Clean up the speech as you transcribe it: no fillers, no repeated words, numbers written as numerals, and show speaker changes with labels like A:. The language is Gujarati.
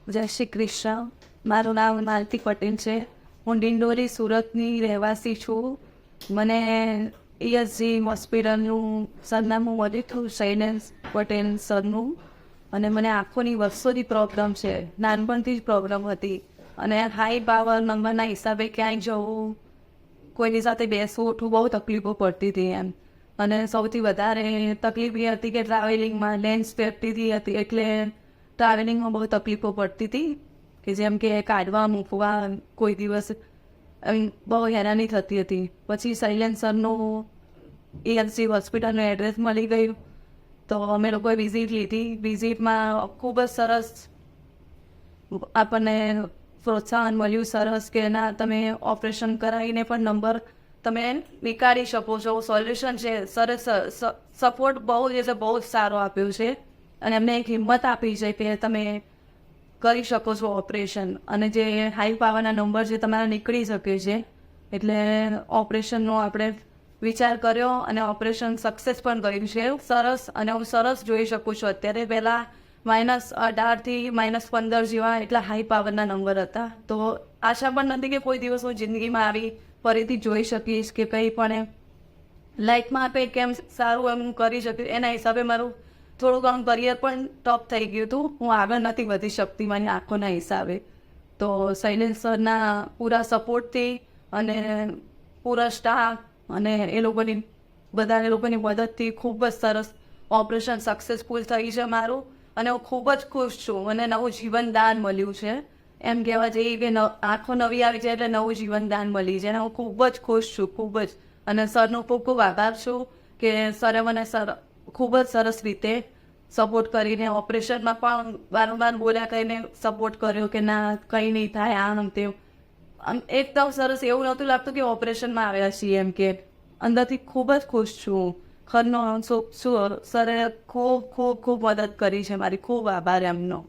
A: જય શ્રી કૃષ્ણ. મારું નામ માલતી પટેલ છે. હું ડિંડોરી સુરતની રહેવાસી છું. મને ESG હોસ્પિટલનું સરનામું મળ્યું હતું શૈલેષ પટેલ સરનું. અને મને આંખોની વર્ષોથી પ્રોબ્લેમ છે, નાનપણથી જ પ્રોબ્લેમ હતી. અને હાઈ પાવર નંબરના હિસાબે ક્યાંય જવું, કોઈની સાથે બેસવું, ઉઠવું બહુ તકલીફો પડતી હતી એમ. અને સૌથી વધારે તકલીફ એ હતી કે ટ્રાવેલિંગમાં લેન્સ પહેરતી હતી, એટલે ટ્રાવેલિંગમાં બહુ તકલીફો પડતી હતી. કે જેમ કે કાઢવા મૂકવા, કોઈ દિવસ બહુ હેરાની થતી હતી. પછી શૈલેષ સરનું ESG હોસ્પિટલનું એડ્રેસ મળી ગયું, તો અમે લોકોએ વિઝિટ લીધી. વિઝિટમાં ખૂબ જ સરસ આપણને પ્રોત્સાહન મળ્યું, સરસ કે ના તમે ઓપરેશન કરાવીને પણ નંબર તમે નીકાળી શકો છો, સોલ્યુશન છે સરસ. સપોર્ટ બહુ જ એટલે બહુ જ સારો આપ્યો છે. અને એમને એક હિંમત આપી છે કે તમે કરી શકો છો ઓપરેશન. અને જે હાઈ પાવરના નંબર જે તમારા નીકળી શકે છે, એટલે ઓપરેશનનો આપણે વિચાર કર્યો અને ઓપરેશન સક્સેસ પણ કર્યું છે. સરસ. અને હું સરસ જોઈ શકું છું અત્યારે. પહેલાં -18થી -15 જેવા એટલા હાઈ પાવરના નંબર હતા. તો આશા પણ નથી કે કોઈ દિવસ હું જિંદગીમાં આવી ફરીથી જોઈ શકીશ કે કંઈ પણ લાઈફમાં આપણે કેમ સારું એમ કરી શકીશ. એના હિસાબે મારું થોડું ઘણું કરિયર પણ ટોપ થઈ ગયું હતું. હું આગળ નથી વધી શકતી મારી આંખોના હિસાબે. તો શૈલેષ સરના પૂરા સપોર્ટથી અને પૂરા સ્ટાફ અને એ લોકોની મદદથી ખૂબ જ સરસ ઓપરેશન સક્સેસફુલ થઈ છે મારું. અને હું ખૂબ જ ખુશ છું. મને નવું જીવનદાન મળ્યું છે. એમ કહેવા જઈએ કે આંખો નવી આવી જાય એટલે નવું જીવનદાન મળી જાય. અને હું ખૂબ જ ખુશ છું, ખૂબ જ. અને સરનો ખૂબ ખૂબ આભાર છું કે સરે મને ખૂબ જ સરસ રીતે સપોર્ટ કરીને ઓપરેશનમાં પણ વારંવાર બોલ્યા કરીને સપોર્ટ કર્યો કે ના કંઈ નહીં થાય, આમ તેમ. આમ એકદમ સરસ. એવું નહોતું લાગતું કે ઓપરેશનમાં આવ્યા છીએ એમ. કે અંદરથી ખૂબ જ ખુશ છું. ખરનો શું સરે ખૂબ ખૂબ ખૂબ મદદ કરી છે મારી. ખૂબ આભાર એમનો.